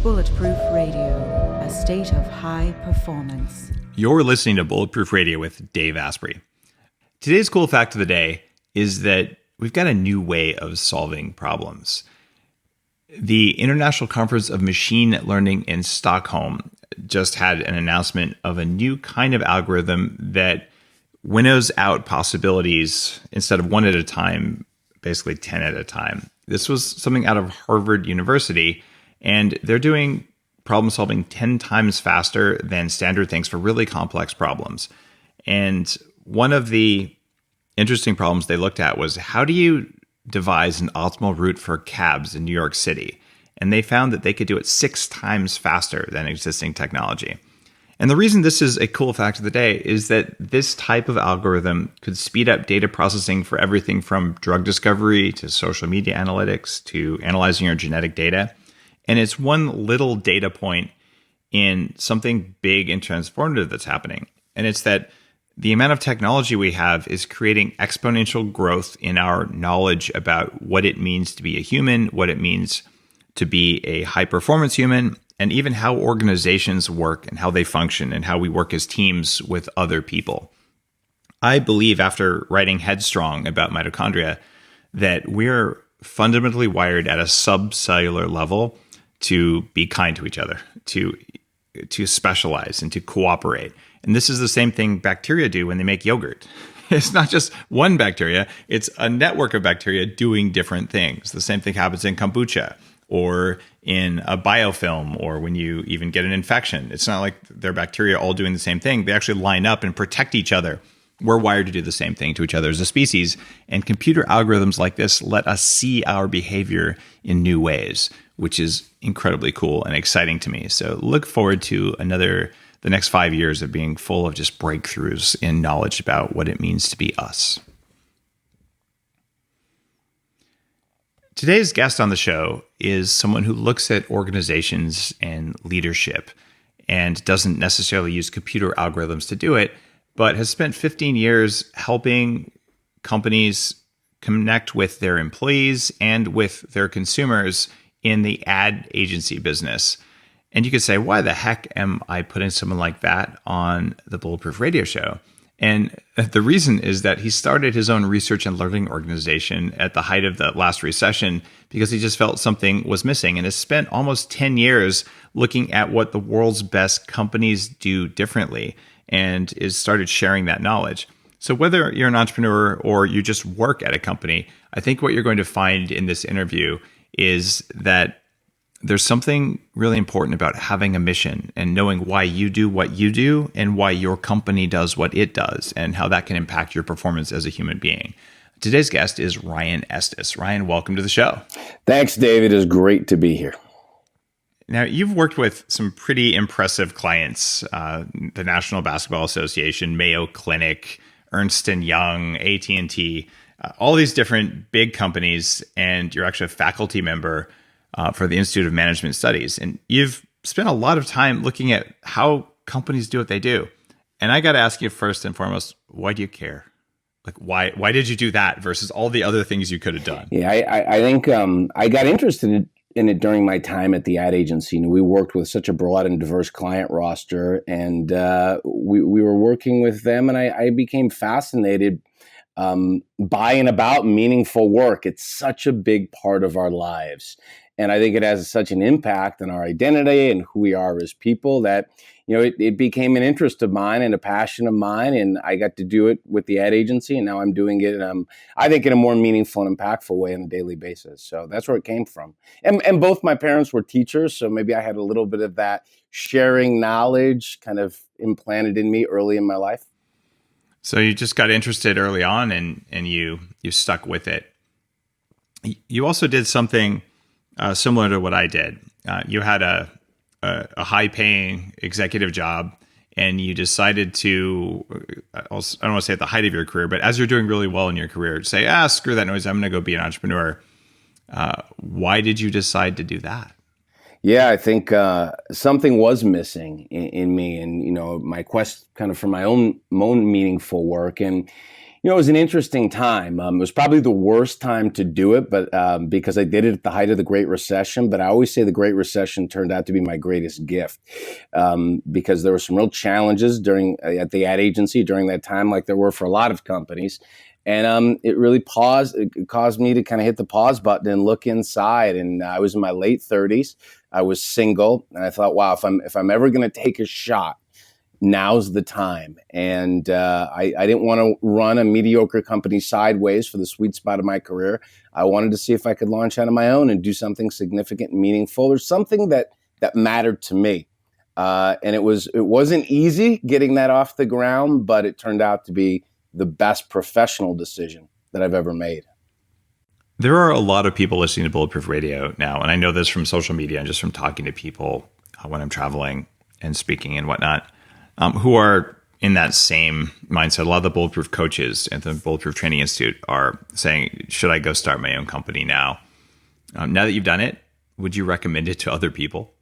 Bulletproof Radio, a state of high performance. You're listening to Bulletproof Radio with Dave Asprey. Today's cool fact of the day is that we've got a new way of solving problems. The International Conference of Machine Learning in Stockholm just had an announcement of a new kind of algorithm that winnows out possibilities instead of one at a time, basically 10 at a time. This was something out of Harvard University, and they're doing problem solving 10 times faster than standard things for really complex problems. And one of the interesting problems they looked at was, how do you devise an optimal route for cabs in New York City? And they found that they could do it 6 times faster than existing technology. And the reason this is a cool fact of the day is that this type of algorithm could speed up data processing for everything from drug discovery to social media analytics to analyzing your genetic data. And it's one little data point in something big and transformative that's happening. And it's that the amount of technology we have is creating exponential growth in our knowledge about what it means to be a human, what it means to be a high-performance human, and even how organizations work and how they function and how we work as teams with other people. I believe, after writing Headstrong about mitochondria, that we're fundamentally wired at a subcellular level to be kind to each other, to specialize and to cooperate. And this is the same thing bacteria do when they make yogurt. It's not just one bacteria, it's a network of bacteria doing different things. The same thing happens in kombucha or in a biofilm, or when you even get an infection. It's not like they're bacteria all doing the same thing. They actually line up and protect each other. We're wired to do the same thing to each other as a species. And computer algorithms like this let us see our behavior in new ways, which is incredibly cool and exciting to me. So look forward to the next 5 years of being full of just breakthroughs in knowledge about what it means to be us. Today's guest on the show is someone who looks at organizations and leadership and doesn't necessarily use computer algorithms to do it, but has spent 15 years helping companies connect with their employees and with their consumers in the ad agency business. And you could say, why the heck am I putting someone like that on the Bulletproof Radio show? And the reason is that he started his own research and learning organization at the height of the last recession because he just felt something was missing, and has spent almost 10 years looking at what the world's best companies do differently and is started sharing that knowledge. So whether you're an entrepreneur or you just work at a company, I think what you're going to find in this interview is that there's something really important about having a mission and knowing why you do what you do and why your company does what it does and how that can impact your performance as a human being. Today's guest is Ryan Estis. Ryan, welcome to the show. Thanks, David. It's great to be here. Now, you've worked with some pretty impressive clients, the National Basketball Association, Mayo Clinic, Ernst & Young, AT&T, all these different big companies, and you're actually a faculty member for the Institute of Management Studies. And you've spent a lot of time looking at how companies do what they do. And I got to ask you first and foremost, why do you care? Like, why did you do that versus all the other things you could have done? Yeah, I think I got interested in it during my time at the ad agency. You know, we worked with such a broad and diverse client roster, and we were working with them, and I became fascinated by and about meaningful work. It's such a big part of our lives. And I think it has such an impact on our identity and who we are as people that, you know, it became an interest of mine and a passion of mine. And I got to do it with the ad agency. And now I'm doing it, I think, in a more meaningful and impactful way on a daily basis. So that's where it came from. And both my parents were teachers. So maybe I had a little bit of that sharing knowledge kind of implanted in me early in my life. So you just got interested early on and you stuck with it. You also did something similar to what I did. You had a high-paying executive job, and you decided to, I don't want to say at the height of your career, but as you're doing really well in your career, say, screw that noise, I'm going to go be an entrepreneur. Why did you decide to do that? Yeah, I think something was missing in me, and my quest kind of for my own meaningful work. And It was an interesting time. It was probably the worst time to do it, but because I did it at the height of the Great Recession. But I always say the Great Recession turned out to be my greatest gift, because there were some real challenges at the ad agency during that time, like there were for a lot of companies. And it really it caused me to kind of hit the pause button and look inside. And I was in my late 30s. I was single, and I thought, wow, if I'm ever going to take a shot, now's the time. And I didn't want to run a mediocre company sideways for the sweet spot of my career. I wanted to see if I could launch out on my own and do something significant and meaningful, or something that mattered to me. And it wasn't easy getting that off the ground, but it turned out to be the best professional decision that I've ever made. There are a lot of people listening to Bulletproof Radio now, and I know this from social media and just from talking to people when I'm traveling and speaking and whatnot, who are in that same mindset. A lot of the Bulletproof coaches at the Bulletproof Training Institute are saying, should I go start my own company now? Now that you've done it, would you recommend it to other people?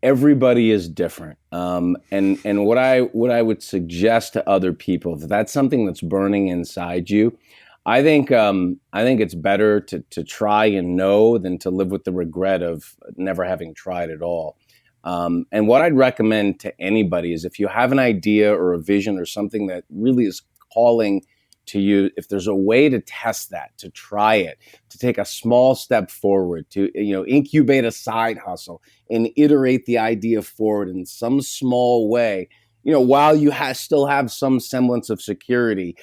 Everybody is different. And what I would suggest to other people, if that's something that's burning inside you, I think it's better to try and know than to live with the regret of never having tried at all. And what I'd recommend to anybody is, if you have an idea or a vision or something that really is calling to you, if there's a way to test that, to try it, to take a small step forward, to incubate a side hustle and iterate the idea forward in some small way, while you still have some semblance of security,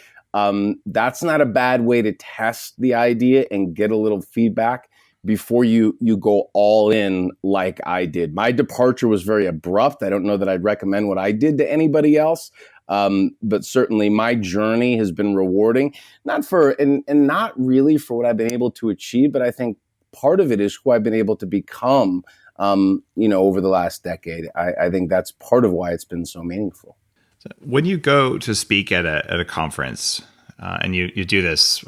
that's not a bad way to test the idea and get a little feedback before you go all in like I did. My departure was very abrupt. I don't know that I'd recommend what I did to anybody else. But certainly my journey has been rewarding, not really for what I've been able to achieve, but I think part of it is who I've been able to become, over the last decade. I think that's part of why it's been so meaningful. So when you go to speak at a conference, and you do this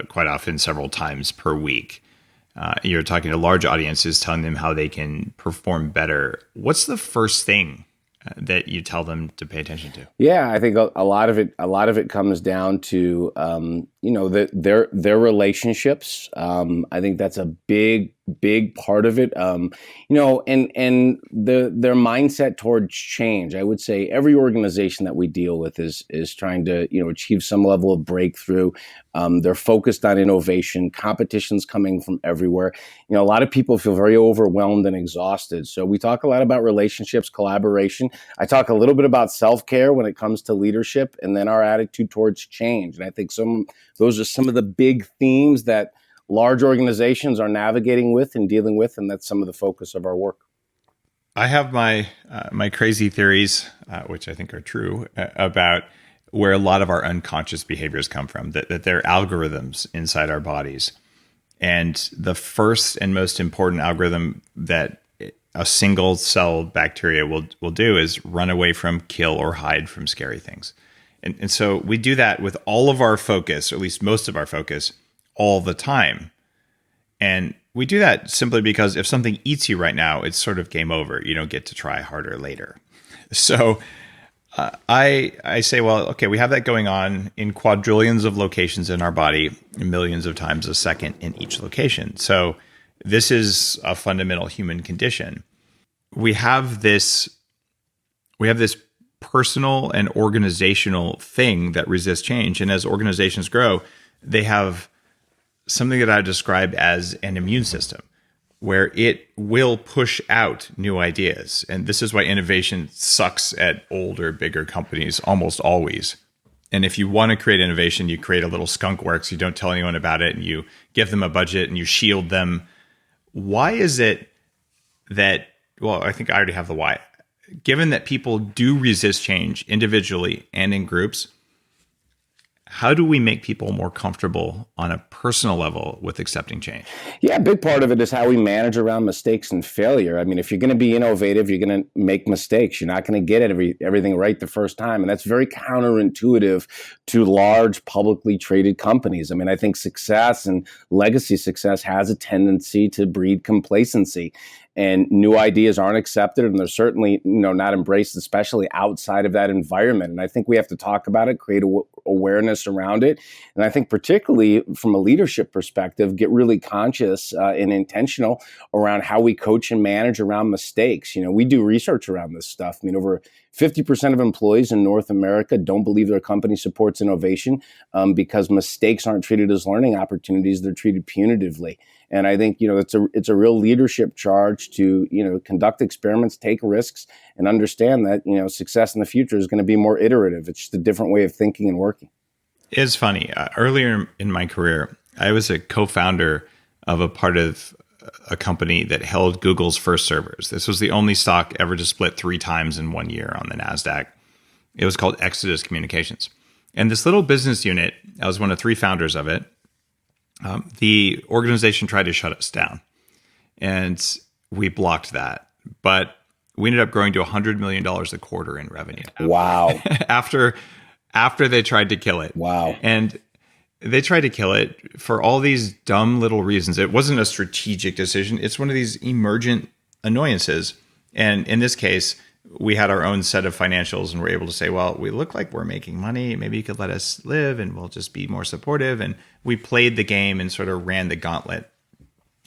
quite often, several times per week, you're talking to large audiences, telling them how they can perform better. What's the first thing that you tell them to pay attention to? Yeah, I think a lot of it comes down to their relationships. I think that's a big part of it. And their mindset towards change. I would say every organization that we deal with is trying to achieve some level of breakthrough. They're focused on innovation. Competition's coming from everywhere. A lot of people feel very overwhelmed and exhausted. So we talk a lot about relationships, collaboration. I talk a little bit about self-care when it comes to leadership, and then our attitude towards change. And I think those are some of the big themes that large organizations are navigating with and dealing with, and that's some of the focus of our work. I have my crazy theories, which I think are true, about where a lot of our unconscious behaviors come from, that they're algorithms inside our bodies. And the first and most important algorithm that a single cell bacteria will do is run away from, kill, or hide from scary things. And so we do that with all of our focus, or at least most of our focus, all the time. And we do that simply because if something eats you right now, it's sort of game over. You don't get to try harder later. So I say, well, okay, we have that going on in quadrillions of locations in our body, millions of times a second in each location. So this is a fundamental human condition. We have this personal and organizational thing that resists change. And as organizations grow, they have something that I describe as an immune system, where it will push out new ideas. And this is why innovation sucks at older, bigger companies almost always. And if you want to create innovation, you create a little skunk works, you don't tell anyone about it, and you give them a budget and you shield them. Why is it that, well, I think I already have the why. Given that people do resist change individually and in groups, how do we make people more comfortable on a personal level with accepting change? Yeah, a big part of it is how we manage around mistakes and failure. I mean, if you're going to be innovative, you're going to make mistakes. You're not going to get everything right the first time. And that's very counterintuitive to large publicly traded companies. I mean, I think success and legacy success has a tendency to breed complacency. and new ideas aren't accepted, and they're certainly not embraced, especially outside of that environment. And I think we have to talk about it, create awareness around it, and I think particularly from a leadership perspective, get really conscious and intentional around how we coach and manage around mistakes. We do research around this stuff. Over 50% of employees in North America don't believe their company supports innovation because mistakes aren't treated as learning opportunities; they're treated punitively. And I think it's a real leadership charge to conduct experiments, take risks, and understand that success in the future is going to be more iterative. It's just a different way of thinking and working. It's funny. Earlier in my career, I was a co-founder of a part of a company that held Google's first servers. This was the only stock ever to split 3 times in 1 year on the NASDAQ. It was called Estis Communications. And this little business unit, I was one of 3 founders of it. The organization tried to shut us down, and we blocked that. But we ended up growing to $100 million a quarter in revenue. Wow. after they tried to kill it. Wow. And they tried to kill it for all these dumb little reasons. It wasn't a strategic decision. It's one of these emergent annoyances. And in this case, we had our own set of financials and we're able to say, well, we look like we're making money. Maybe you could let us live and we'll just be more supportive. And we played the game and sort of ran the gauntlet.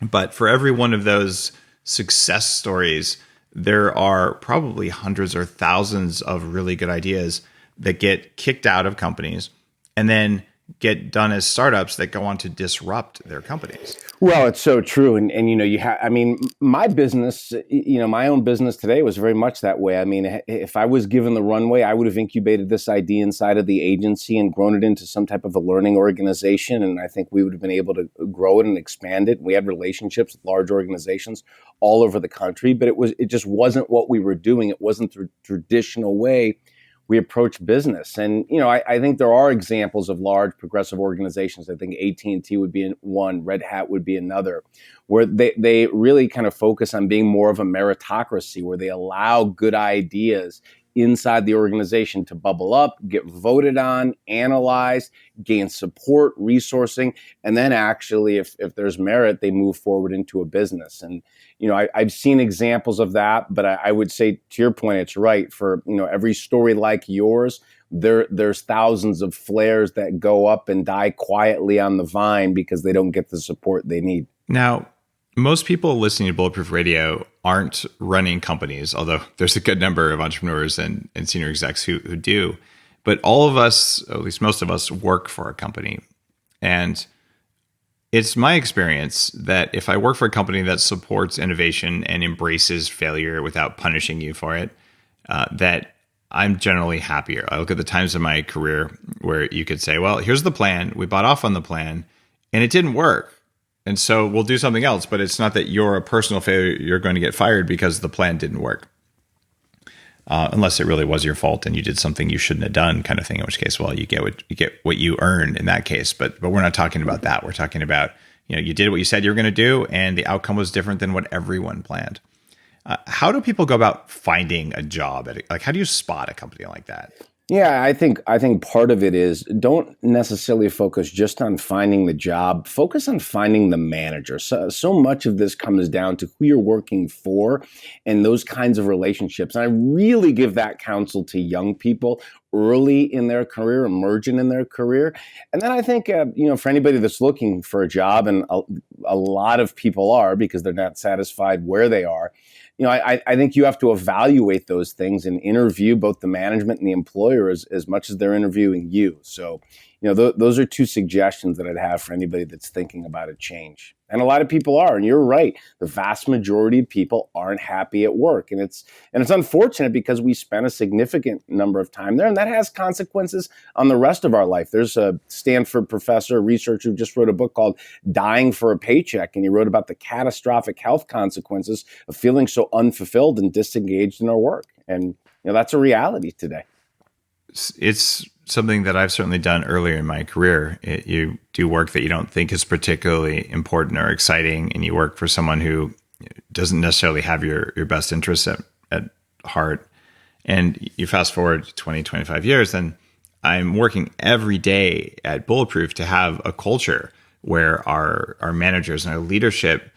But for every one of those success stories, there are probably hundreds or thousands of really good ideas that get kicked out of companies and then get done as startups that go on to disrupt their companies. Well, it's so true. And my business, my own business today was very much that way. I mean, if I was given the runway, I would have incubated this idea inside of the agency and grown it into some type of a learning organization. And I think we would have been able to grow it and expand it. We had relationships with large organizations all over the country, but it just wasn't what we were doing. It wasn't the traditional way we approach business. And, I think there are examples of large progressive organizations. I think AT&T would be one, Red Hat would be another, where they really kind of focus on being more of a meritocracy, where they allow good ideas inside the organization to bubble up, get voted on, analyzed, gain support, resourcing, and then actually, if there's merit, they move forward into a business. And I've seen examples of that, but I would say, to your point, it's right. For every story like yours, there's thousands of flares that go up and die quietly on the vine because they don't get the support they need. Now, most people listening to Bulletproof Radio aren't running companies, although there's a good number of entrepreneurs and senior execs who do. But all of us, at least most of us, work for a company. And it's my experience that if I work for a company that supports innovation and embraces failure without punishing you for it, that I'm generally happier. I look at the times in my career where you could say, well, here's the plan. We bought off on the plan and it didn't work. And so we'll do something else, but it's not that you're a personal failure. You're going to get fired because the plan didn't work. Unless it really was your fault and you did something you shouldn't have done, kind of thing, in which case, well, you get what you earned in that case. But we're not talking about that. We're talking about, you did what you said you were going to do and the outcome was different than what everyone planned. How do people go about finding a job? How do you spot a company like that? Yeah, I think part of it is don't necessarily focus just on finding the job. Focus on finding the manager. So much of this comes down to who you're working for and those kinds of relationships. And I really give that counsel to young people early in their career, emergent in their career. And then I think, for anybody that's looking for a job, and a lot of people are because they're not satisfied where they are, I think you have to evaluate those things and interview both the management and the employer as much as they're interviewing you. So, those are 2 suggestions that I'd have for anybody that's thinking about a change. And a lot of people are, and you're right. The vast majority of people aren't happy at work. And it's unfortunate because we spend a significant number of time there, and that has consequences on the rest of our life. There's a Stanford professor, researcher who just wrote a book called Dying for a Paycheck, and he wrote about the catastrophic health consequences of feeling so unfulfilled and disengaged in our work. And that's a reality today. It's something that I've certainly done earlier in my career. You do work that you don't think is particularly important or exciting, and you work for someone who doesn't necessarily have your best interests at heart. And you fast forward 20, 25 years, and I'm working every day at Bulletproof to have a culture where our managers and our leadership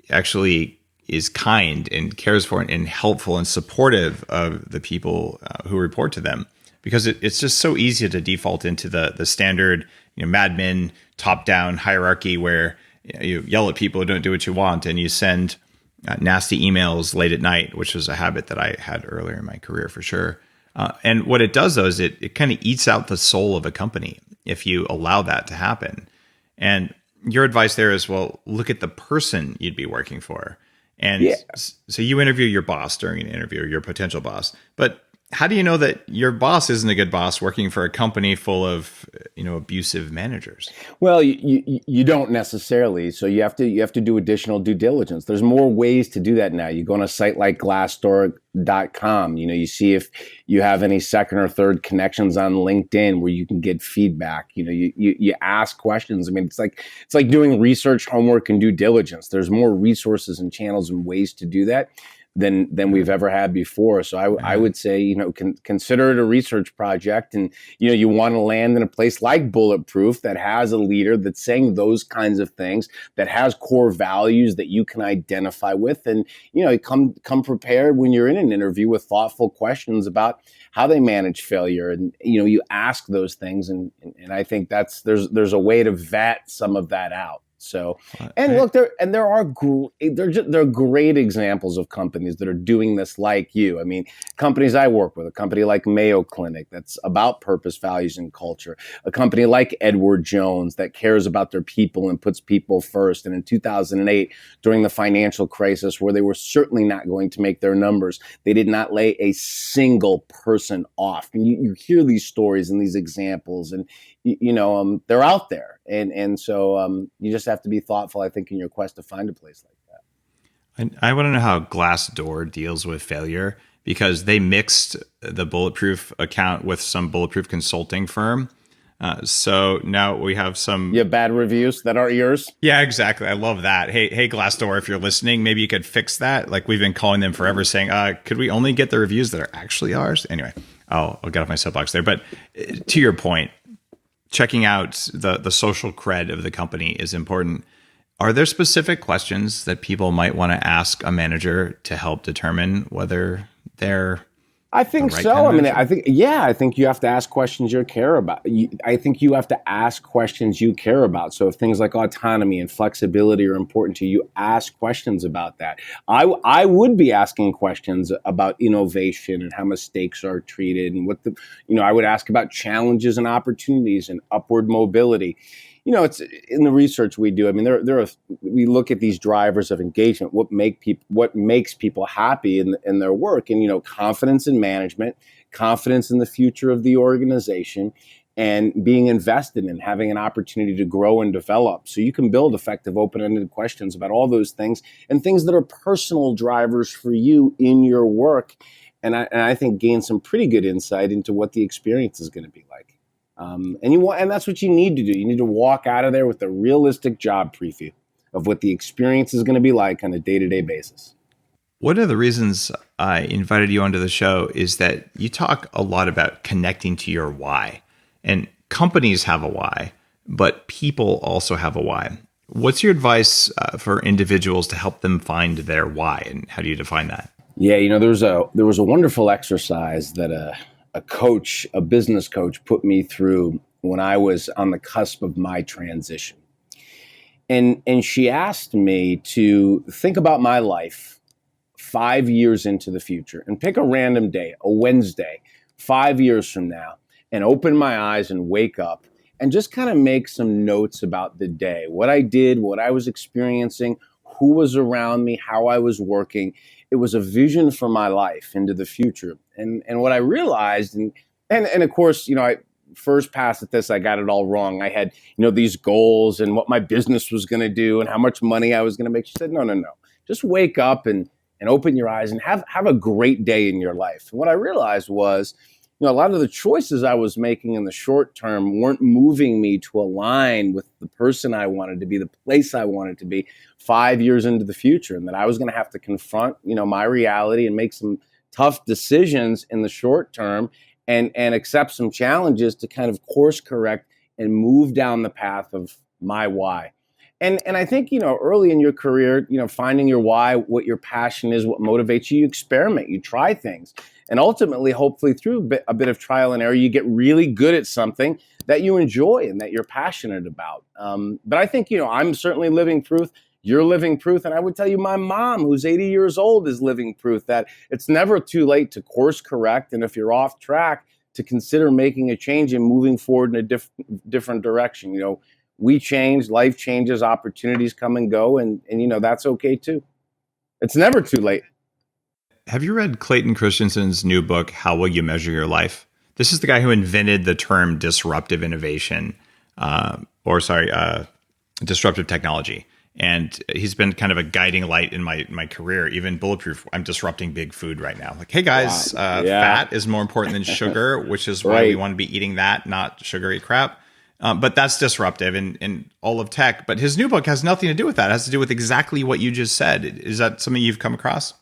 actually is kind and cares for and helpful and supportive of the people who report to them, because it's just so easy to default into the standard, Mad Men top down hierarchy where you yell at people who don't do what you want and you send nasty emails late at night, which was a habit that I had earlier in my career for sure. And what it does though is it kind of eats out the soul of a company if you allow that to happen. And your advice there is, well, look at the person you'd be working for. And so you interview your boss during an interview, your potential boss. But how do you know that your boss isn't a good boss working for a company full of, abusive managers? Well, you don't necessarily. So you have to do additional due diligence. There's more ways to do that now. You go on a site like Glassdoor.com. You see if you have any second or third connections on LinkedIn where you can get feedback. You ask questions. I mean, it's like doing research, homework, and due diligence. There's more resources and channels and ways to do that than we've ever had before. So I would say, consider it a research project, and, you want to land in a place like Bulletproof that has a leader that's saying those kinds of things, that has core values that you can identify with. And, come prepared when you're in an interview with thoughtful questions about how they manage failure. And, you ask those things. And I think there's a way to vet some of that out. So, and look, there are great examples of companies that are doing this like you. I mean, companies I work with, a company like Mayo Clinic that's about purpose, values, and culture. A company like Edward Jones that cares about their people and puts people first. And in 2008, during the financial crisis, where they were certainly not going to make their numbers, they did not lay a single person off. And you hear these stories and these examples, and they're out there. And so you just have to be thoughtful, I think, in your quest to find a place like that. I want to know how Glassdoor deals with failure, because they mixed the Bulletproof account with some Bulletproof consulting firm. So now we have some... You have bad reviews that aren't yours? Yeah, exactly. I love that. Hey, Glassdoor, if you're listening, maybe you could fix that. Like, we've been calling them forever saying, could we only get the reviews that are actually ours? Anyway, I'll get off my soapbox there. But to your point, checking out the social cred of the company is important. Are there specific questions that people might want to ask a manager to help determine whether they're... I think so. I think you have to ask questions you care about. I think you have to ask questions you care about. So if things like autonomy and flexibility are important to you, ask questions about that. I would be asking questions about innovation and how mistakes are treated, and I would ask about challenges and opportunities and upward mobility. It's in the research we do. I mean, we look at these drivers of engagement, what makes people happy in their work, and confidence in management, confidence in the future of the organization, and being invested in having an opportunity to grow and develop. So you can build effective, open-ended questions about all those things and things that are personal drivers for you in your work, and I think gain some pretty good insight into what the experience is going to be like. And that's what you need to do. You need to walk out of there with a realistic job preview of what the experience is going to be like on a day-to-day basis. One of the reasons I invited you onto the show is that you talk a lot about connecting to your why. And companies have a why, but people also have a why. What's your advice for individuals to help them find their why, and how do you define that? Yeah, there was a wonderful exercise that a business coach put me through when I was on the cusp of my transition. And she asked me to think about my life 5 years into the future and pick a random day, a Wednesday, 5 years from now, and open my eyes and wake up and just kind of make some notes about the day, what I did, what I was experiencing, who was around me, how I was working. It was a vision for my life into the future. And what I realized, and of course, I first pass at this, I got it all wrong. I had, these goals and what my business was going to do and how much money I was going to make. She said, no. Just wake up and open your eyes and have a great day in your life. And what I realized was, a lot of the choices I was making in the short term weren't moving me to align with the person I wanted to be, the place I wanted to be 5 years into the future, and that I was going to have to confront, my reality and make some tough decisions in the short term and accept some challenges to kind of course correct and move down the path of my why. And I think, early in your career, finding your why, what your passion is, what motivates you, you experiment, you try things. And ultimately, hopefully through a bit of trial and error, you get really good at something that you enjoy and that you're passionate about. But I think, I'm certainly living proof. You're living proof. And I would tell you, my mom, who's 80 years old, is living proof that it's never too late to course correct. And if you're off track, to consider making a change and moving forward in a different direction. We change, life changes, opportunities come and go, and that's okay too. It's never too late. Have you read Clayton Christensen's new book, How Will You Measure Your Life? This is the guy who invented the term disruptive innovation, disruptive technology. And he's been kind of a guiding light in my career, even Bulletproof. I'm disrupting big food right now. Like, hey guys, wow. Fat is more important than sugar, which is why we want to be eating that, not sugary crap. But that's disruptive in all of tech. But his new book has nothing to do with that. It has to do with exactly what you just said. Is that something you've come across?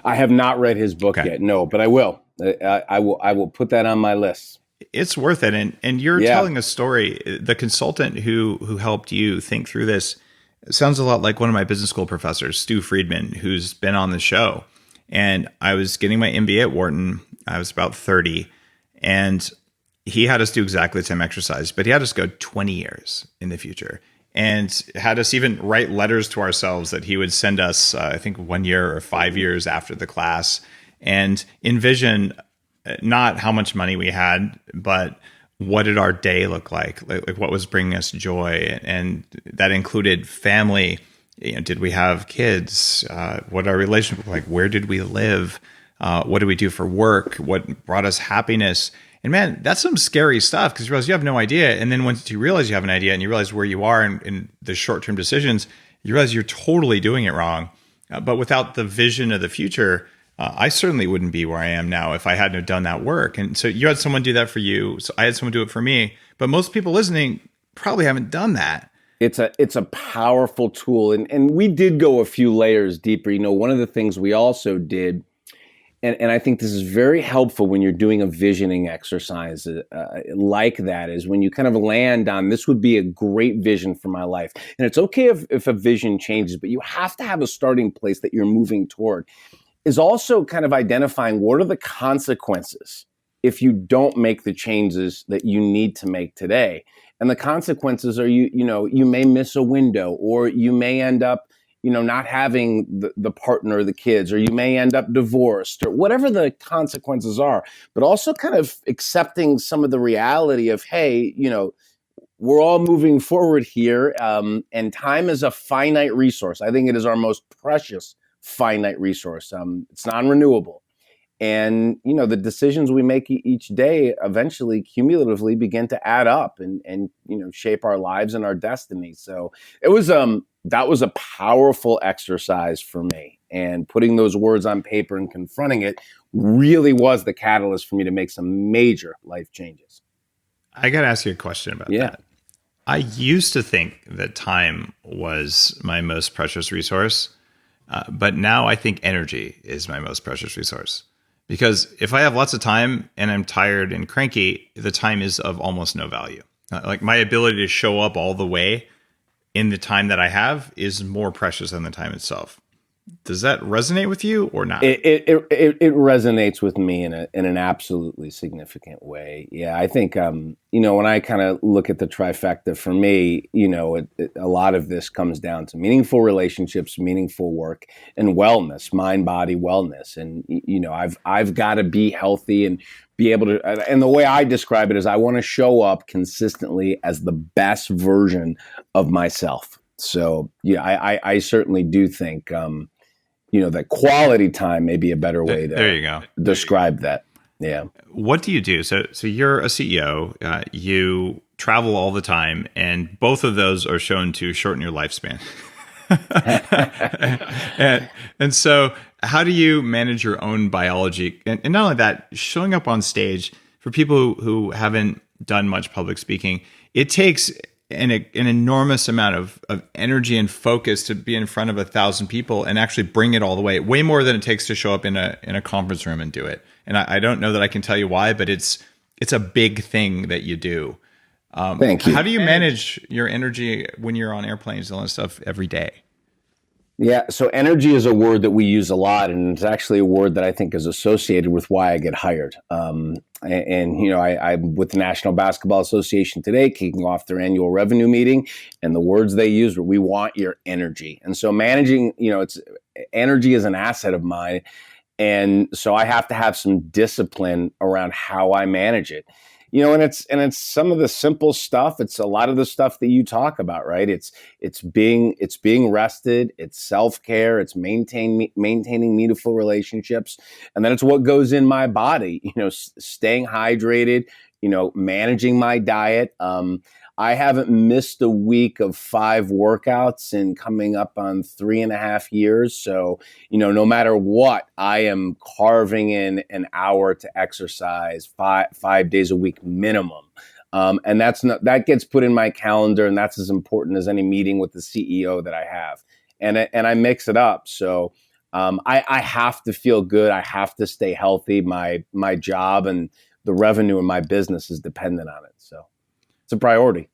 I have not read his book yet, no, but I will. I will put that on my list. It's worth it. And you're telling a story. The consultant who helped you think through this sounds a lot like one of my business school professors, Stu Friedman, who's been on the show. And I was getting my MBA at Wharton. I was about 30. And he had us do exactly the same exercise, but he had us go 20 years in the future and had us even write letters to ourselves that he would send us, I think 1 year or 5 years after the class, and envision not how much money we had, but what did our day look like what was bringing us joy. And that included family. Did we have kids? What our relationship looked like? Where did we live? What did we do for work? What brought us happiness? And man, that's some scary stuff because you realize you have no idea. And then once you realize you have an idea and you realize where you are in the short-term decisions, you realize you're totally doing it wrong. But without the vision of the future, I certainly wouldn't be where I am now if I hadn't done that work. And so you had someone do that for you. So I had someone do it for me. But most people listening probably haven't done that. It's a powerful tool. And we did go a few layers deeper. One of the things we also did, and I think this is very helpful when you're doing a visioning exercise like that, is when you kind of land on, this would be a great vision for my life. And it's okay if a vision changes, but you have to have a starting place that you're moving toward. Is also kind of identifying what are the consequences if you don't make the changes that you need to make today. And the consequences are you may miss a window, or you may end up not having the partner or the kids, or you may end up divorced, or whatever the consequences are, but also kind of accepting some of the reality of, hey, we're all moving forward here. And time is a finite resource. I think it is our most precious finite resource. It's non-renewable. And, the decisions we make each day eventually cumulatively begin to add up and shape our lives and our destiny. So it was, that was a powerful exercise for me. And putting those words on paper and confronting it really was the catalyst for me to make some major life changes. I got to ask you a question about that. I used to think that time was my most precious resource. But now I think energy is my most precious resource, because if I have lots of time and I'm tired and cranky, the time is of almost no value. Like my ability to show up all the way in the time that I have is more precious than the time itself. Does that resonate with you or not? It resonates with me in an absolutely significant way. Yeah, I think when I kind of look at the trifecta for me, a lot of this comes down to meaningful relationships, meaningful work, and wellness, mind body wellness. And I've got to be healthy and be able to. And the way I describe it is, I want to show up consistently as the best version of myself. So I certainly do think. That quality time may be a better way to describe that. Yeah. What do you do? So you're a CEO, you travel all the time, and both of those are shown to shorten your lifespan. and so how do you manage your own biology? And not only that, showing up on stage for people who haven't done much public speaking, it takes an enormous amount of energy and focus to be in front of 1,000 people and actually bring it all the way more than it takes to show up in a conference room and do it. And I don't know that I can tell you why, but it's a big thing that you do. Thank you. How do you manage your energy when you're on airplanes and all that stuff every day? Yeah, so energy is a word that we use a lot, and it's actually a word that I think is associated with why I get hired. I'm with the National Basketball Association today, kicking off their annual revenue meeting, and the words they use were, "We want your energy." And so managing, it's energy is an asset of mine, and so I have to have some discipline around how I manage it. And it's some of the simple stuff. It's a lot of the stuff that you talk about, right? It's being rested. It's self-care. It's maintaining meaningful relationships, and then it's what goes in my body. Staying hydrated. Managing my diet. I haven't missed a week of 5 workouts in coming up on 3.5 years. So, no matter what, I am carving in an hour to exercise 5 days a week minimum. And that gets put in my calendar, and that's as important as any meeting with the CEO that I have. And I mix it up. So I have to feel good. I have to stay healthy. My job and the revenue in my business is dependent on it. So it's a priority.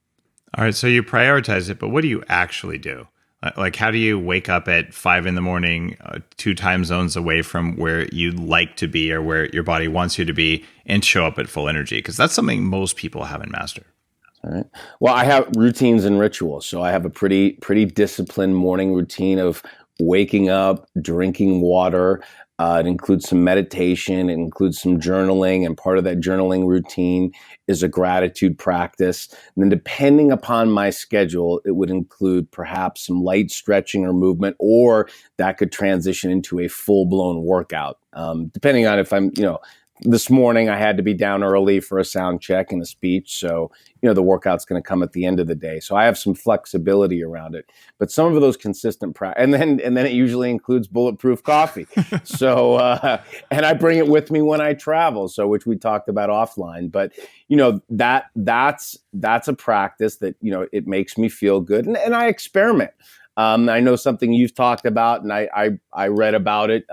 All right. So you prioritize it, but what do you actually do? Like, how do you wake up at 5 a.m, 2 time zones away from where you'd like to be or where your body wants you to be, and show up at full energy? Because that's something most people haven't mastered. All right. Well, I have routines and rituals. So I have a pretty disciplined morning routine of waking up, drinking water. It includes some meditation. It includes some journaling. And part of that journaling routine is a gratitude practice. And then depending upon my schedule, it would include perhaps some light stretching or movement, or that could transition into a full-blown workout. Depending on if I'm, this morning I had to be down early for a sound check and a speech. So, the workout's going to come at the end of the day. So I have some flexibility around it, but some of those consistent and then it usually includes bulletproof coffee. So, and I bring it with me when I travel. So, which we talked about offline, but that's a practice that, it makes me feel good, and I experiment. I know something you've talked about, and I read about it.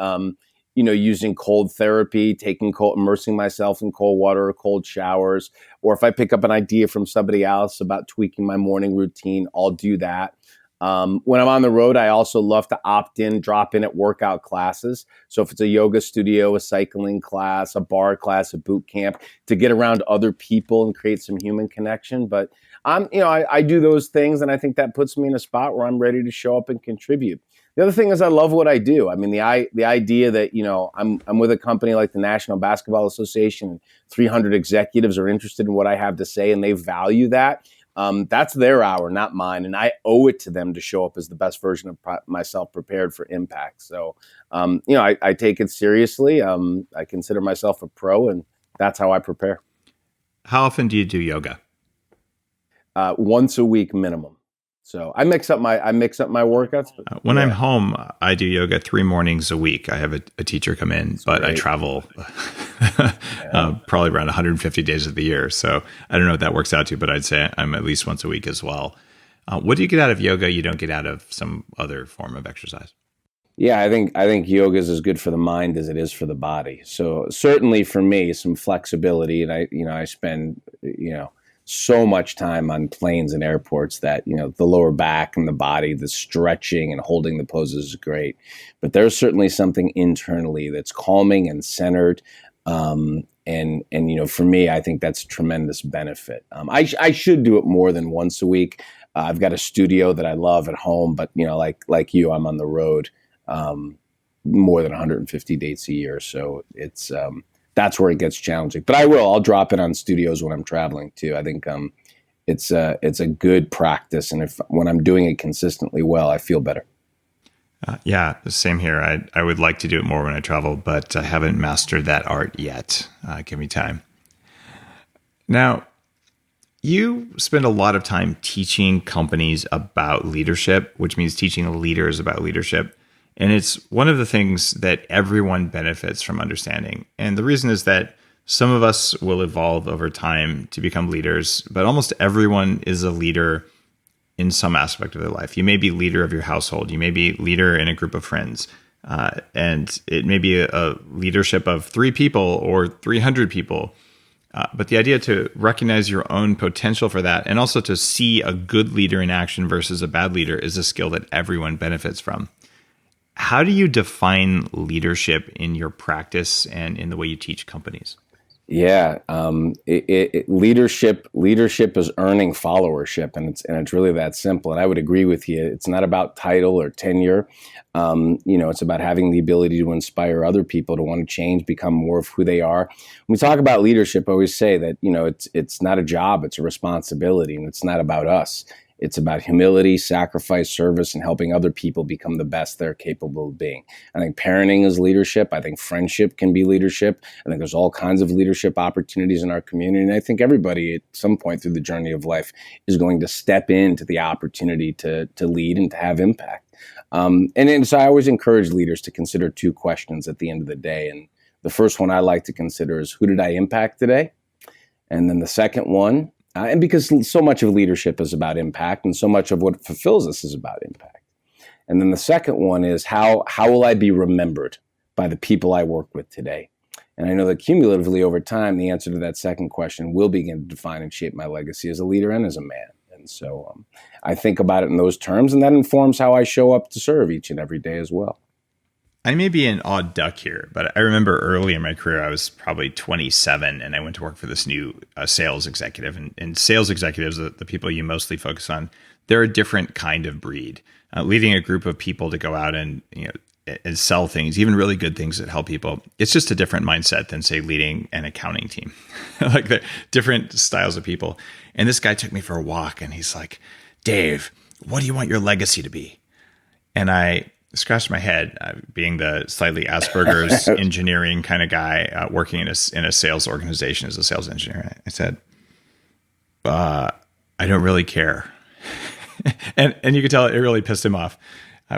Using cold therapy, immersing myself in cold water or cold showers, or if I pick up an idea from somebody else about tweaking my morning routine, I'll do that. When I'm on the road, I also love to drop in at workout classes. So if it's a yoga studio, a cycling class, a bar class, a boot camp, to get around other people and create some human connection. But I do those things, and I think that puts me in a spot where I'm ready to show up and contribute. The other thing is I love what I do. I mean, the idea that, I'm with a company like the National Basketball Association, and 300 executives are interested in what I have to say, and they value that. That's their hour, not mine. And I owe it to them to show up as the best version of myself, prepared for impact. So, I take it seriously. I consider myself a pro, and that's how I prepare. How often do you do yoga? Once a week minimum. So I mix up my workouts. When I'm home, I do yoga 3 mornings a week. I have a teacher come in, but great. I travel probably around 150 days of the year. So I don't know what that works out to, but I'd say I'm at least once a week as well. What do you get out of yoga you don't get out of some other form of exercise? Yeah, I think yoga is as good for the mind as it is for the body. So certainly for me, some flexibility, and I spend so much time on planes and airports that, the lower back and the body, the stretching and holding the poses is great. But there's certainly something internally that's calming and centered. And for me, I think that's a tremendous benefit. I should do it more than once a week. I've got a studio that I love at home, but, like you, I'm on the road more than 150 dates a year. So it's that's where it gets challenging. But I'll drop it on studios when I'm traveling too. I think it's a good practice, and when I'm doing it consistently well, I feel better. Yeah, same here. I would like to do it more when I travel, but I haven't mastered that art yet. Give me time. Now, you spend a lot of time teaching companies about leadership, which means teaching leaders about leadership. And it's one of the things that everyone benefits from understanding. And the reason is that some of us will evolve over time to become leaders, but almost everyone is a leader in some aspect of their life. You may be leader of your household. You may be leader in a group of friends. And it may be a leadership of 3 people or 300 people. But the idea to recognize your own potential for that, and also to see a good leader in action versus a bad leader, is a skill that everyone benefits from. How do you define leadership in your practice and in the way you teach companies? Yeah, leadership is earning followership, and it's really that simple. And I would agree with you. It's not about title or tenure. It's about having the ability to inspire other people to want to change, become more of who they are. When we talk about leadership, I always say that it's not a job; it's a responsibility, and it's not about us. It's about humility, sacrifice, service, and helping other people become the best they're capable of being. I think parenting is leadership. I think friendship can be leadership. I think there's all kinds of leadership opportunities in our community. And I think everybody at some point through the journey of life is going to step into the opportunity to lead and to have impact. So I always encourage leaders to consider two questions at the end of the day. And the first one I like to consider is, who did I impact today? And then the second one, and because so much of leadership is about impact, and so much of what fulfills us is about impact. And then the second one is, how will I be remembered by the people I work with today? And I know that cumulatively over time, the answer to that second question will begin to define and shape my legacy as a leader and as a man. And so I think about it in those terms, and that informs how I show up to serve each and every day as well. I may be an odd duck here, but I remember early in my career, I was probably 27, and I went to work for this new sales executive. And sales executives, the people you mostly focus on, they're a different kind of breed. Leading a group of people to go out and sell things, even really good things that help people, it's just a different mindset than, say, leading an accounting team. Like, they're different styles of people. And this guy took me for a walk, and he's like, "Dave, what do you want your legacy to be?" And I scratched my head, being the slightly Asperger's engineering kind of guy, working in a sales organization as a sales engineer. I said, I don't really care. and you could tell it really pissed him off,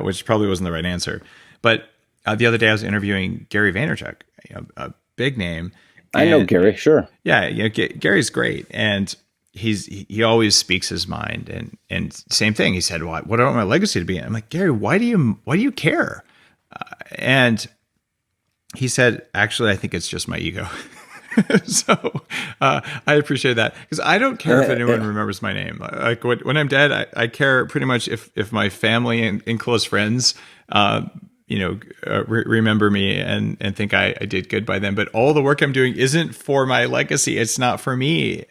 which probably wasn't the right answer. But the other day I was interviewing Gary Vaynerchuk, a big name. I know Gary, sure. Yeah, Gary's great. And he always speaks his mind, and same thing. He said, "Well, what do I want my legacy to be?" And I'm like, "Gary, why do you care?" And he said, "Actually, I think it's just my ego." So I appreciate that, because I don't care if anyone remembers my name. Like, when I'm dead, I care pretty much if my family and close friends remember me and think I did good by them. But all the work I'm doing isn't for my legacy. It's not for me.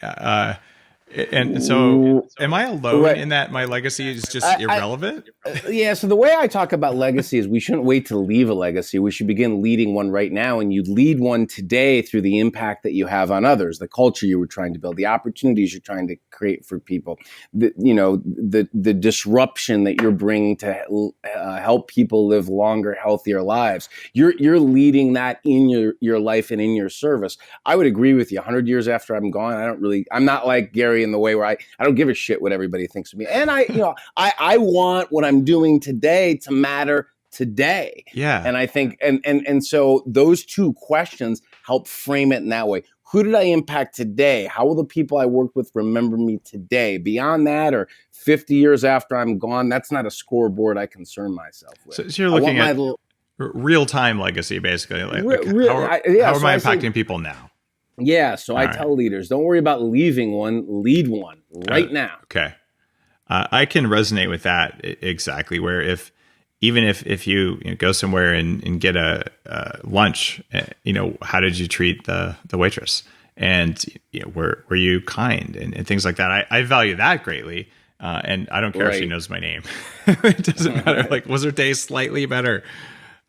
And so, am I alone in that my legacy is just irrelevant? So the way I talk about legacy is, we shouldn't wait to leave a legacy. We should begin leading one right now. And you lead one today through the impact that you have on others, the culture you were trying to build, the opportunities you're trying to create for people, the disruption that you're bringing to help people live longer, healthier lives. You're leading that in your life and in your service. I would agree with you. 100 years after I'm gone, I'm not like Gary in the way where I don't give a shit what everybody thinks of me. And I want what I'm doing today to matter today. Yeah. And I think, and so those two questions help frame it in that way. Who did I impact today? How will the people I work with remember me today? Beyond that, or 50 years after I'm gone, that's not a scoreboard I concern myself with. So you're looking at real-time legacy, basically. How am I impacting people now? Yeah, so I tell leaders, don't worry about leaving one, lead one right now. Okay. I can resonate with that exactly, where if you go somewhere and get a lunch, how did you treat the waitress? And were you kind and things like that? I value that greatly. And I don't care if she knows my name. It doesn't matter. Like, was her day slightly better?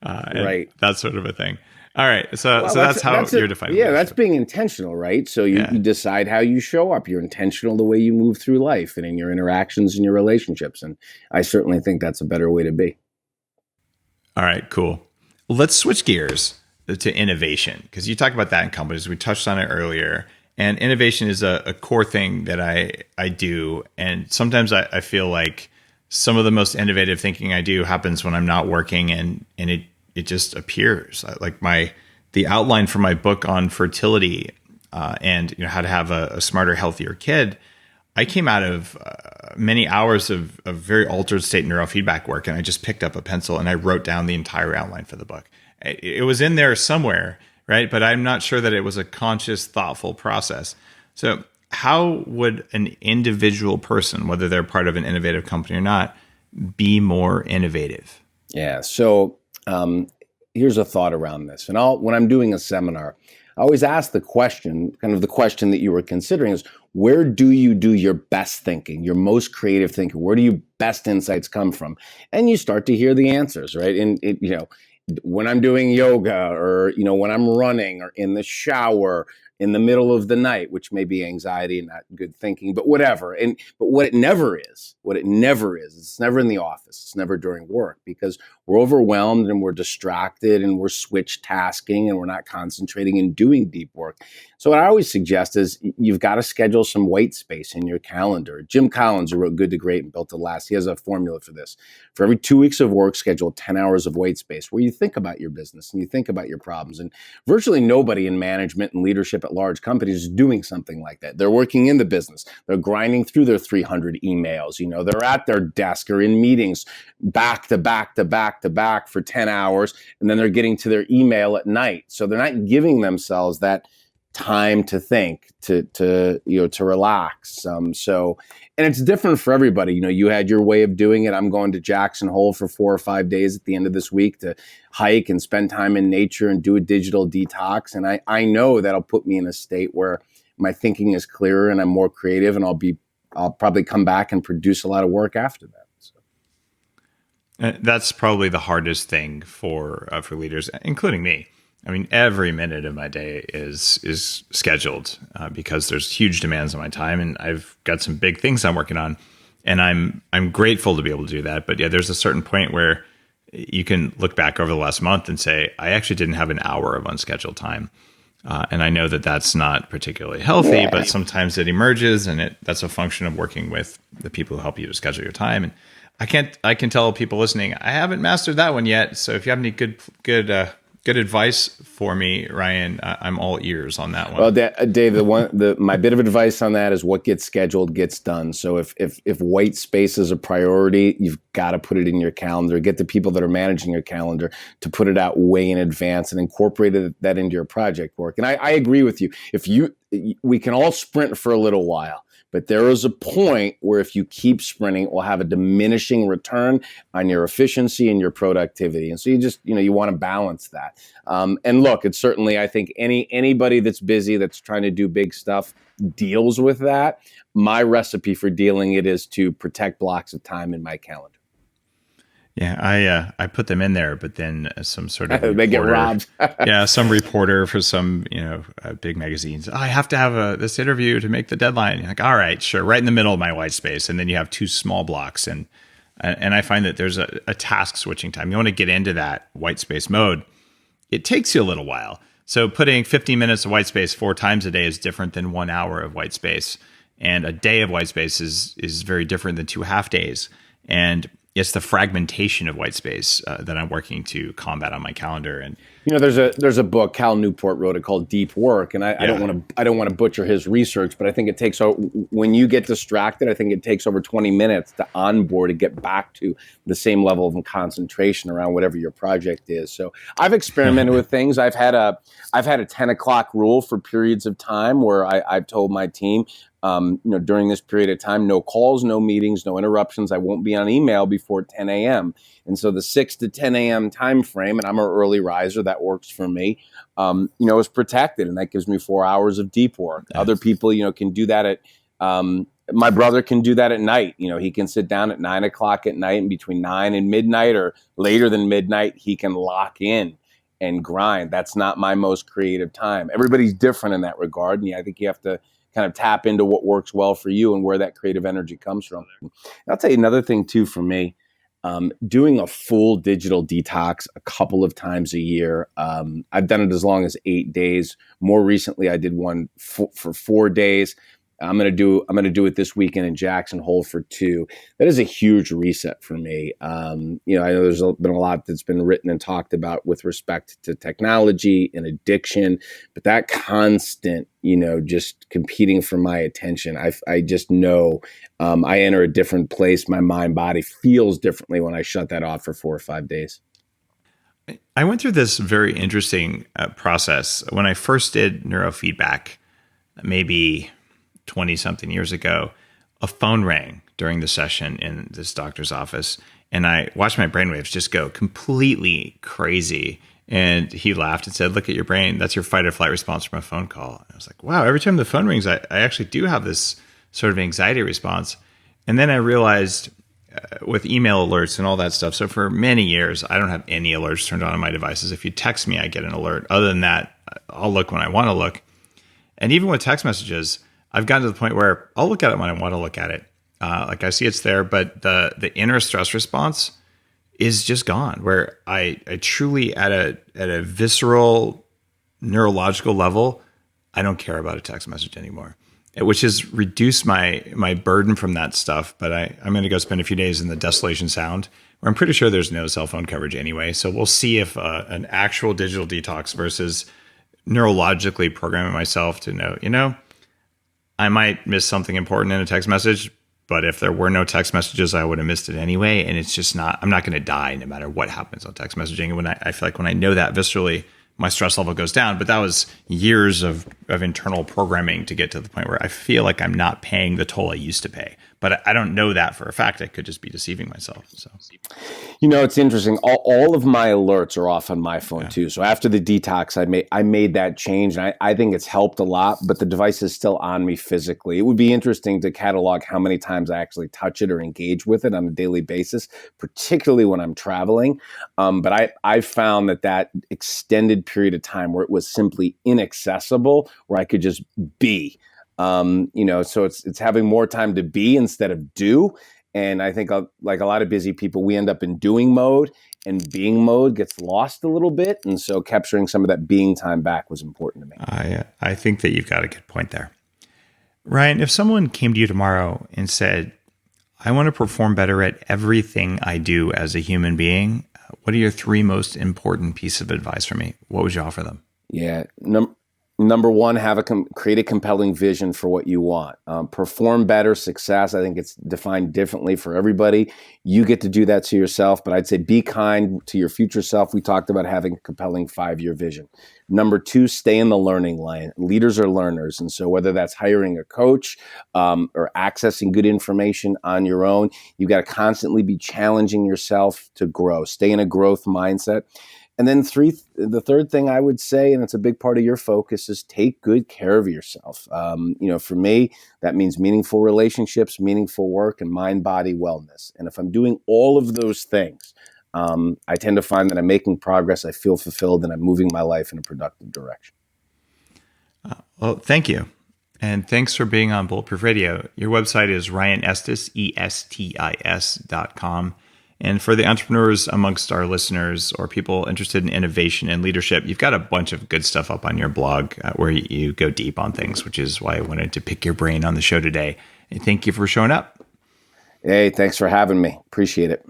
That sort of a thing. All right. So that's how you're defining it. Yeah, that's being intentional, right? So you decide how you show up. You're intentional the way you move through life and in your interactions and your relationships. And I certainly think that's a better way to be. All right, cool. Let's switch gears to innovation, because you talk about that in companies. We touched on it earlier. And innovation is a core thing that I do. And sometimes I feel like some of the most innovative thinking I do happens when I'm not working, and it just appears. Like the outline for my book on fertility and how to have a smarter, healthier kid, I came out of many hours of very altered state neurofeedback work, and I just picked up a pencil and I wrote down the entire outline for the book. It was in there somewhere, right? But I'm not sure that it was a conscious, thoughtful process. So how would an individual person, whether they're part of an innovative company or not, be more innovative? Yeah. So here's a thought around this. And when I'm doing a seminar, I always ask the question, kind of the question that you were considering is, where do you do your best thinking, your most creative thinking? Where do your best insights come from? And you start to hear the answers, right? And when I'm doing yoga, or when I'm running, or in the shower, in the middle of the night, which may be anxiety and not good thinking, but whatever. But what it never is, it's never in the office. It's never during work, because we're overwhelmed and we're distracted and we're switch tasking and we're not concentrating and doing deep work. So what I always suggest is you've got to schedule some white space in your calendar. Jim Collins, who wrote Good to Great and Built to Last, he has a formula for this. For every 2 weeks of work, schedule 10 hours of white space where you think about your business and you think about your problems. And virtually nobody in management and leadership at large companies is doing something like that. They're working in the business. They're grinding through their 300 emails. They're at their desk or in meetings back to back to back to back for 10 hours. And then they're getting to their email at night. So they're not giving themselves that time to think, to relax. And it's different for everybody. You had your way of doing it. I'm going to Jackson Hole for 4 or 5 days at the end of this week to hike and spend time in nature and do a digital detox. And I know that'll put me in a state where my thinking is clearer and I'm more creative, and I'll probably come back and produce a lot of work after that. So. That's probably the hardest thing for leaders, including me. I mean, every minute of my day is scheduled because there's huge demands on my time, and I've got some big things I'm working on, and I'm grateful to be able to do that. But yeah, there's a certain point where you can look back over the last month and say, I actually didn't have an hour of unscheduled time, and I know that that's not particularly healthy, but sometimes it emerges, and that's a function of working with the people who help you to schedule your time. And I can tell people listening, I haven't mastered that one yet. So if you have any good advice for me, Ryan, I'm all ears on that one. Well, Dave, my bit of advice on that is what gets scheduled gets done. So if white space is a priority, you've got to put it in your calendar. Get the people that are managing your calendar to put it out way in advance and incorporate that into your project work. And I agree with you. We can all sprint for a little while. But there is a point where if you keep sprinting, it will have a diminishing return on your efficiency and your productivity. And so you want to balance that. And look, it's certainly, I think anybody that's busy, that's trying to do big stuff, deals with that. My recipe for dealing it is to protect blocks of time in my calendar. Yeah, I put them in there, but then some sort of reporter, they get robbed. Yeah, some reporter for some big magazines. I have to have this interview to make the deadline. You're like, all right, sure, right in the middle of my white space, and then you have 2 small blocks, and I find that there's a task switching time. You want to get into that white space mode. It takes you a little while. So putting 15 minutes of white space 4 times a day is different than 1 hour of white space, and a day of white space is very different than 2 half days, and it's the fragmentation of white space that I'm working to combat on my calendar. And there's a book Cal Newport wrote it called Deep Work, and I don't want to butcher his research, but I think it takes, when you get distracted, I think it takes over 20 minutes to onboard and get back to the same level of concentration around whatever your project is. So I've experimented with things. I've had a 10 o'clock rule for periods of time where I've told my team, during this period of time, no calls, no meetings, no interruptions. I won't be on email before 10 a.m. And so the 6 to 10 a.m. time frame, and I'm an early riser, that works for me, is protected. And that gives me 4 hours of deep work. Nice. Other people, can do that at, my brother can do that at night. He can sit down at 9 o'clock at night, and between 9 and midnight or later than midnight, he can lock in and grind. That's not my most creative time. Everybody's different in that regard. And I think you have to kind of tap into what works well for you and where that creative energy comes from. And I'll tell you another thing too, for me, doing a full digital detox a couple of times a year. I've done it as long as 8 days. More recently, I did one for 4 days. I'm going to do it this weekend in Jackson Hole for 2. That is a huge reset for me. I know there's been a lot that's been written and talked about with respect to technology and addiction, but that constant, just competing for my attention, I just know I enter a different place. My mind, body feels differently when I shut that off for 4 or 5 days. I went through this very interesting process when I first did neurofeedback, maybe 20 something years ago. A phone rang during the session in this doctor's office, and I watched my brainwaves just go completely crazy. And he laughed and said, "Look at your brain. That's your fight or flight response from a phone call." And I was like, wow, every time the phone rings, I actually do have this sort of anxiety response. And then I realized with email alerts and all that stuff. So for many years, I don't have any alerts turned on my devices. If you text me, I get an alert. Other than that, I'll look when I want to look. And even with text messages, I've gotten to the point where I'll look at it when I want to look at it. Like I see it's there, but the inner stress response is just gone. Where I truly at a visceral neurological level, I don't care about a text message anymore, which has reduced my burden from that stuff. But I'm going to go spend a few days in the Desolation Sound, where I'm pretty sure there's no cell phone coverage anyway. So we'll see if an actual digital detox versus neurologically programming myself to know, I might miss something important in a text message, but if there were no text messages, I would have missed it anyway. And it's just I'm not going to die no matter what happens on text messaging. And I feel like when I know that viscerally, my stress level goes down. But that was years of internal programming to get to the point where I feel like I'm not paying the toll I used to pay. But I don't know that for a fact. I could just be deceiving myself. So, it's interesting. All of my alerts are off on my phone too. So after the detox, I made that change, and I think it's helped a lot. But the device is still on me physically. It would be interesting to catalog how many times I actually touch it or engage with it on a daily basis, particularly when I'm traveling. But I found that extended period of time where it was simply inaccessible, where I could just be. So it's having more time to be instead of do. And I think like a lot of busy people, we end up in doing mode, and being mode gets lost a little bit. And so capturing some of that being time back was important to me. I think that you've got a good point there. Ryan, if someone came to you tomorrow and said, I want to perform better at everything I do as a human being, what are your 3 most important pieces of advice for me? What would you offer them? Yeah. Number one, create a compelling vision for what you want. Perform better, success. I think it's defined differently for everybody. You get to do that to yourself, but I'd say be kind to your future self. We talked about having a compelling 5-year vision. Number 2, stay in the learning lane. Leaders are learners. And so whether that's hiring a coach or accessing good information on your own, you've got to constantly be challenging yourself to grow. Stay in a growth mindset. And then the third thing I would say, and it's a big part of your focus, is take good care of yourself. For me, that means meaningful relationships, meaningful work, and mind-body wellness. And if I'm doing all of those things, I tend to find that I'm making progress, I feel fulfilled, and I'm moving my life in a productive direction. Well, thank you. And thanks for being on Bulletproof Radio. Your website is RyanEstis, ESTIS.com. And for the entrepreneurs amongst our listeners or people interested in innovation and leadership, you've got a bunch of good stuff up on your blog where you go deep on things, which is why I wanted to pick your brain on the show today. And thank you for showing up. Hey, thanks for having me. Appreciate it.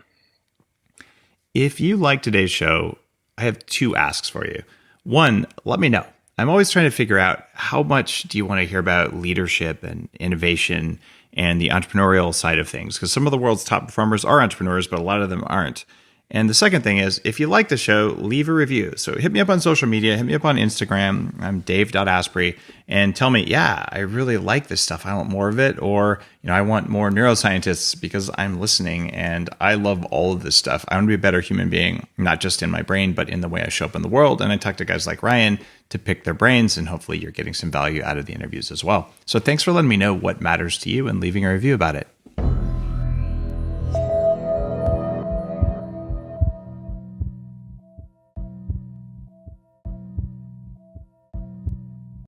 If you like today's show, I have 2 asks for you. 1, let me know. I'm always trying to figure out how much do you want to hear about leadership and innovation and the entrepreneurial side of things, because some of the world's top performers are entrepreneurs, but a lot of them aren't. And the second thing is, if you like the show, leave a review. So hit me up on social media, hit me up on Instagram. I'm Dave.Asprey, and tell me, yeah, I really like this stuff. I want more of it. Or, I want more neuroscientists because I'm listening and I love all of this stuff. I want to be a better human being, not just in my brain, but in the way I show up in the world. And I talk to guys like Ryan to pick their brains, and hopefully you're getting some value out of the interviews as well. So thanks for letting me know what matters to you and leaving a review about it.